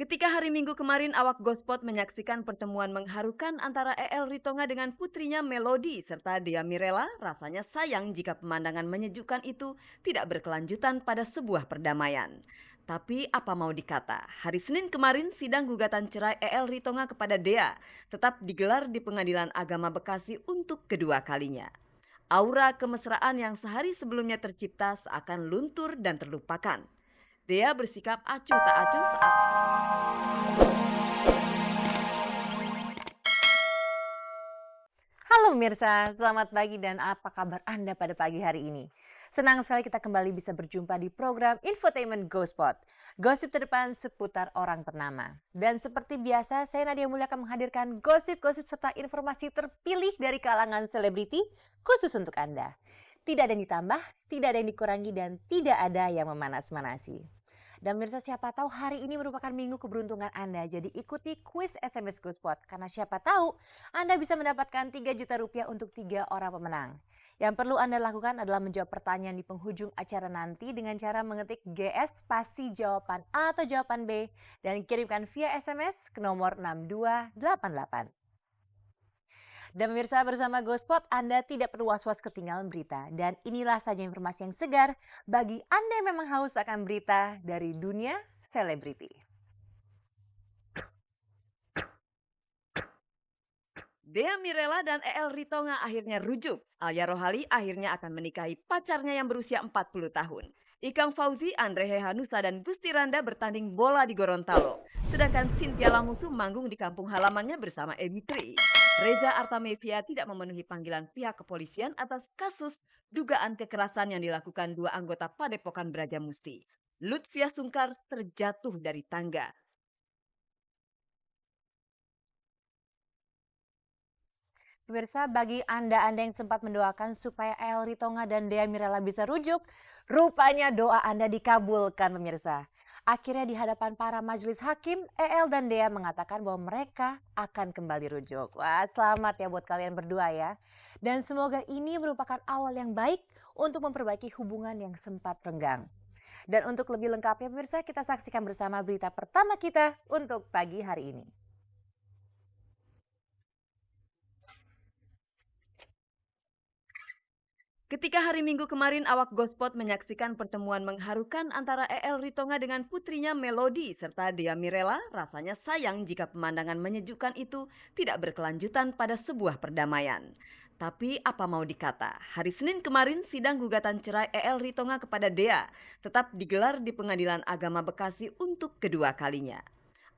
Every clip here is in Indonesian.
Ketika hari Minggu kemarin awak Gospot menyaksikan pertemuan mengharukan antara EL Ritonga dengan putrinya Melody serta Dea Mirela, rasanya sayang jika pemandangan menyejukkan itu tidak berkelanjutan pada sebuah perdamaian. Tapi apa mau dikata, hari Senin kemarin sidang gugatan cerai EL Ritonga kepada Dea tetap digelar di Pengadilan Agama Bekasi untuk kedua kalinya. Aura kemesraan yang sehari sebelumnya tercipta seakan luntur dan terlupakan. Dea bersikap acuh tak acuh saat Halo pemirsa, selamat pagi dan apa kabar Anda pada pagi hari ini? Senang sekali kita kembali bisa berjumpa di program Infotainment Ghospot. Gosip terdepan seputar orang ternama. Dan seperti biasa, saya Nadia Mulya akan menghadirkan gosip-gosip serta informasi terpilih dari kalangan selebriti khusus untuk Anda. Tidak ada yang ditambah, tidak ada yang dikurangi, dan tidak ada yang memanas-manasi. Dan pemirsa, siapa tahu hari ini merupakan minggu keberuntungan Anda. Jadi ikuti kuis SMS Ghospot karena siapa tahu Anda bisa mendapatkan 3 juta rupiah untuk 3 orang pemenang. Yang perlu Anda lakukan adalah menjawab pertanyaan di penghujung acara nanti dengan cara mengetik GS spasi jawaban A atau jawaban B dan kirimkan via SMS ke nomor 6288. Dan pemirsa, bersama Ghospot Anda tidak perlu was-was ketinggalan berita. Dan inilah saja informasi yang segar bagi Anda yang memang haus akan berita dari dunia selebriti. Dea Mirela dan EL Ritonga akhirnya rujuk. Alia Rohali akhirnya akan menikahi pacarnya yang berusia 40 tahun. Ikang Fauzi, Andre Hehanusa, dan Gusti Randa bertanding bola di Gorontalo. Sedangkan Cynthia Lamusu manggung di kampung halamannya bersama Emi Tri. Reza Artamevia tidak memenuhi panggilan pihak kepolisian atas kasus dugaan kekerasan yang dilakukan 2 anggota Padepokan Brajamusti. Lutfia Sungkar terjatuh dari tangga. Pemirsa, bagi Anda yang sempat mendoakan supaya El Ritonga dan Dea Mirela bisa rujuk, rupanya doa Anda dikabulkan pemirsa. Akhirnya di hadapan para majelis hakim, EL dan Dea mengatakan bahwa mereka akan kembali rujuk. Wah, selamat ya buat kalian berdua ya. Dan semoga ini merupakan awal yang baik untuk memperbaiki hubungan yang sempat renggang. Dan untuk lebih lengkapnya pemirsa, kita saksikan bersama berita pertama kita untuk pagi hari ini. Ketika hari Minggu kemarin awak Gospot menyaksikan pertemuan mengharukan antara EL Ritonga dengan putrinya Melody serta Dea Mirela, rasanya sayang jika pemandangan menyejukkan itu tidak berkelanjutan pada sebuah perdamaian. Tapi apa mau dikata, hari Senin kemarin sidang gugatan cerai EL Ritonga kepada Dea tetap digelar di Pengadilan Agama Bekasi untuk kedua kalinya.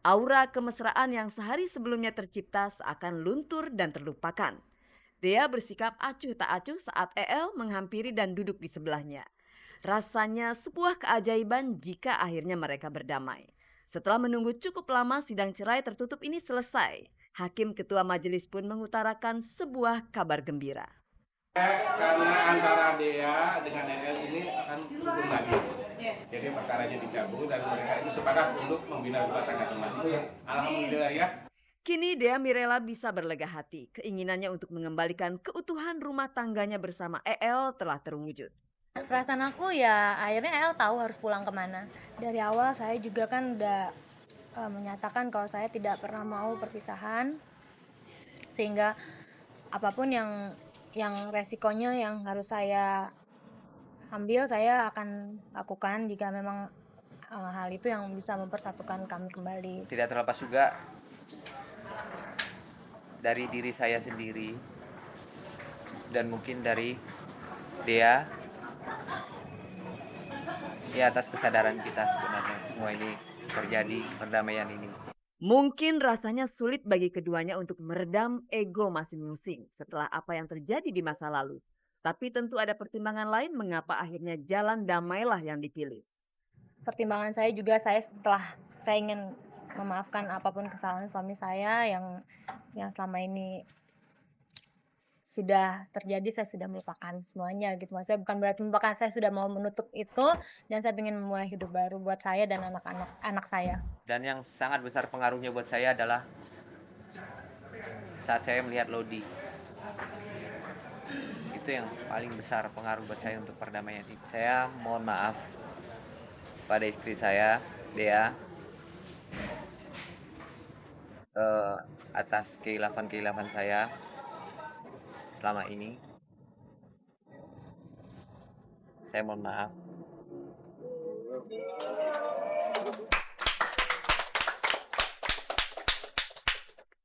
Aura kemesraan yang sehari sebelumnya tercipta seakan luntur dan terlupakan. Dea bersikap acuh tak acuh saat EL menghampiri dan duduk di sebelahnya. Rasanya sebuah keajaiban jika akhirnya mereka berdamai. Setelah menunggu cukup lama sidang cerai tertutup ini selesai, Hakim Ketua Majelis pun mengutarakan sebuah kabar gembira. Karena antara Dea dengan EL ini akan rukun lagi. Jadi perkaranya dicabut dan mereka ini sepakat untuk membina rumah tangga kembali. Alhamdulillah ya. Kini Dea Mirela bisa berlega hati. Keinginannya untuk mengembalikan keutuhan rumah tangganya bersama EL telah terwujud. Perasaan aku ya akhirnya El tahu harus pulang kemana. Dari awal saya juga kan udah menyatakan kalau saya tidak pernah mau perpisahan. Sehingga apapun yang resikonya yang harus saya ambil saya akan lakukan jika memang hal itu yang bisa mempersatukan kami kembali. Tidak terlepas juga dari diri saya sendiri dan mungkin dari Dea ya atas kesadaran kita sebenarnya semua ini terjadi perdamaian ini. Mungkin rasanya sulit bagi keduanya untuk meredam ego masing-masing setelah apa yang terjadi di masa lalu. Tapi tentu ada pertimbangan lain mengapa akhirnya jalan damailah yang dipilih. Pertimbangan saya juga saya ingin memaafkan apapun kesalahan suami saya yang selama ini sudah terjadi. Saya sudah melupakan semuanya gitu. Maksudnya bukan berarti melupakan, saya sudah mau menutup itu dan saya ingin memulai hidup baru buat saya dan anak saya. Dan yang sangat besar pengaruhnya buat saya adalah saat saya melihat Lodi. Itu yang paling besar pengaruh buat saya untuk perdamaian ini. Saya mohon maaf pada istri saya, Dea, atas kekhilafan saya selama ini. Saya mohon maaf.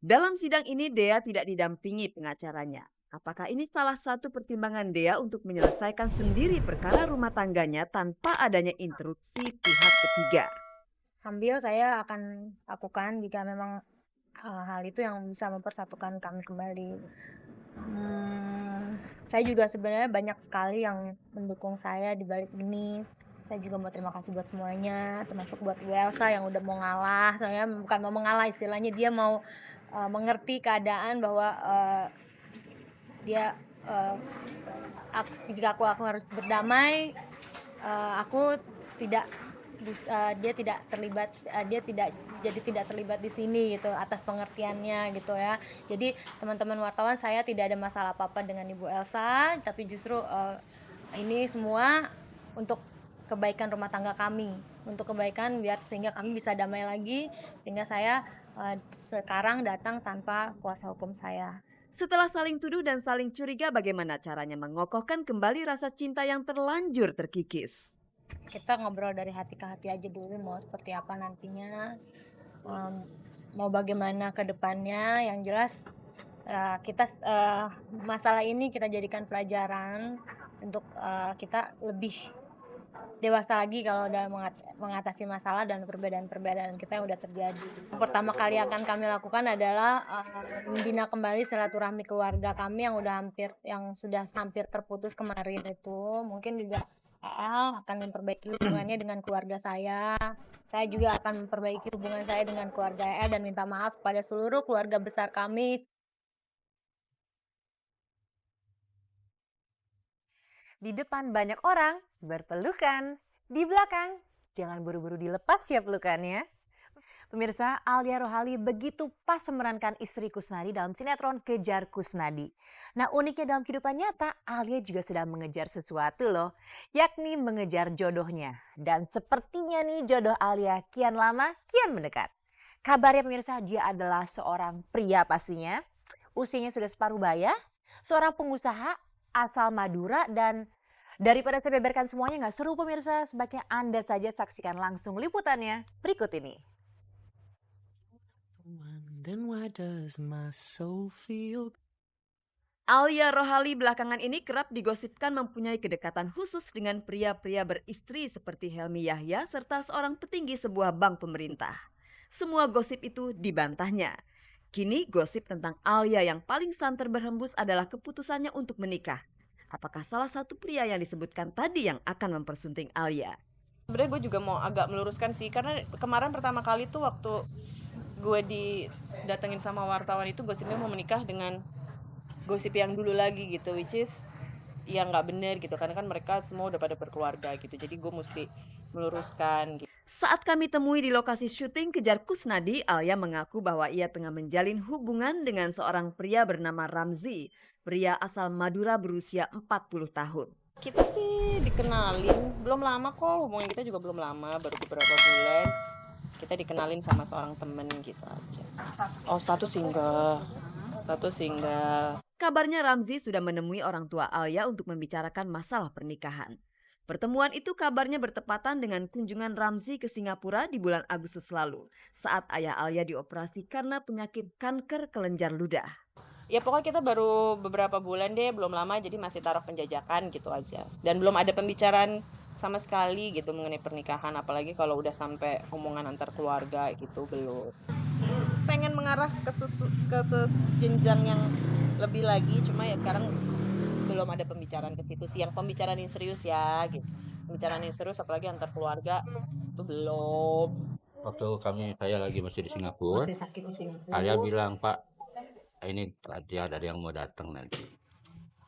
Dalam sidang ini Dea tidak didampingi pengacaranya. Apakah ini salah satu pertimbangan Dea untuk menyelesaikan sendiri perkara rumah tangganya tanpa adanya interupsi pihak ketiga? Ambil saya akan lakukan jika memang hal itu yang bisa mempersatukan kami kembali. Saya juga sebenarnya banyak sekali yang mendukung saya di balik ini. Saya juga mau terima kasih buat semuanya, termasuk buat Bu Elsa yang udah mau ngalah. Saya bukan mau mengalah, istilahnya dia mau mengerti keadaan bahwa dia jika aku harus berdamai, aku tidak dia tidak terlibat, dia tidak terlibat di sini gitu, atas pengertiannya gitu ya. Jadi teman-teman wartawan, saya tidak ada masalah apa-apa dengan Ibu Elsa, tapi justru ini semua untuk kebaikan rumah tangga kami, untuk kebaikan biar sehingga kami bisa damai lagi, sehingga saya sekarang datang tanpa kuasa hukum saya. Setelah saling tuduh dan saling curiga, bagaimana caranya mengokohkan kembali rasa cinta yang terlanjur terkikis? Kita ngobrol dari hati ke hati aja dulu, mau seperti apa nantinya, mau bagaimana ke depannya. Yang jelas kita masalah ini kita jadikan pelajaran untuk kita lebih dewasa lagi kalau dalam mengatasi masalah dan perbedaan-perbedaan kita yang udah terjadi. Pertama kali akan kami lakukan adalah membina kembali silaturahmi keluarga kami yang sudah hampir terputus kemarin itu. Mungkin juga El akan memperbaiki hubungannya dengan keluarga saya. Saya juga akan memperbaiki hubungan saya dengan keluarga El dan minta maaf kepada seluruh keluarga besar kami. Di depan banyak orang berpelukan, di belakang jangan buru-buru dilepas ya pelukannya. Pemirsa, Alia Rohali begitu pas memerankan istri Kusnadi dalam sinetron Kejar Kusnadi. Nah, uniknya dalam kehidupan nyata, Alia juga sedang mengejar sesuatu loh, yakni mengejar jodohnya. Dan sepertinya nih jodoh Alia kian lama, kian mendekat. Kabarnya pemirsa, dia adalah seorang pria pastinya, usianya sudah separuh baya, seorang pengusaha asal Madura, dan daripada saya beberkan semuanya nggak seru pemirsa, sebaiknya Anda saja saksikan langsung liputannya berikut ini. Alia Rohali belakangan ini kerap digosipkan mempunyai kedekatan khusus dengan pria-pria beristri seperti Helmi Yahya serta seorang petinggi sebuah bank pemerintah. Semua gosip itu dibantahnya. Kini gosip tentang Alia yang paling santer berhembus adalah keputusannya untuk menikah. Apakah salah satu pria yang disebutkan tadi yang akan mempersunting Alia? Sebenarnya gue juga mau agak meluruskan sih, karena kemarin pertama kali tuh waktu gue didatengin sama wartawan itu gosipnya mau menikah dengan gosip yang dulu lagi gitu, which is yang nggak bener gitu, karena kan mereka semua udah pada berkeluarga gitu, jadi gue mesti meluruskan gitu. Saat kami temui di lokasi syuting Kejar Kusnadi, Alia mengaku bahwa ia tengah menjalin hubungan dengan seorang pria bernama Ramzi, pria asal Madura berusia 40 tahun. Kita sih dikenalin belum lama kok, hubungan kita juga belum lama, baru beberapa bulan. Kita dikenalin sama seorang temen gitu aja. Oh, status single. Kabarnya Ramzi sudah menemui orang tua Alia untuk membicarakan masalah pernikahan. Pertemuan itu kabarnya bertepatan dengan kunjungan Ramzi ke Singapura di bulan Agustus lalu, saat ayah Alia dioperasi karena penyakit kanker kelenjar ludah. Ya pokoknya kita baru beberapa bulan deh, belum lama, jadi masih taraf penjajakan gitu aja. Dan belum ada pembicaraan sama sekali gitu mengenai pernikahan, apalagi kalau udah sampai omongan antar keluarga gitu, belum. Pengen mengarah ke jenjang yang lebih lagi, cuma ya sekarang belum ada pembicaraan ke situ sih, yang pembicaraan yang serius ya gitu. Pembicaraan yang serius apalagi antar keluarga itu belum. Waktu saya lagi masih di Singapura, Alia bilang, Pak, ini ada yang mau datang nanti.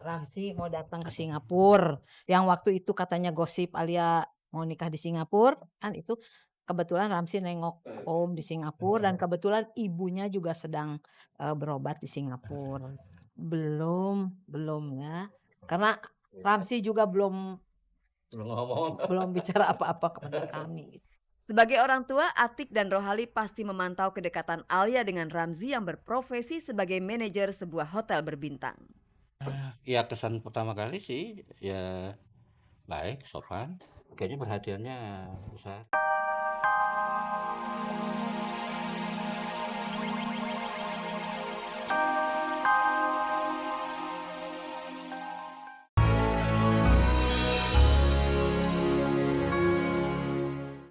Ramzi mau datang ke Singapura, yang waktu itu katanya gosip Alia mau nikah di Singapura, kan itu kebetulan Ramzi nengok Om di Singapura, dan kebetulan ibunya juga sedang berobat di Singapura. Belum ya, karena Ramzi juga belum bicara apa-apa kepada kami. Sebagai orang tua, Atik dan Rohali pasti memantau kedekatan Alia dengan Ramzi yang berprofesi sebagai manajer sebuah hotel berbintang. Ya kesan pertama kali sih ya baik, sopan. Kayaknya perhatiannya besar.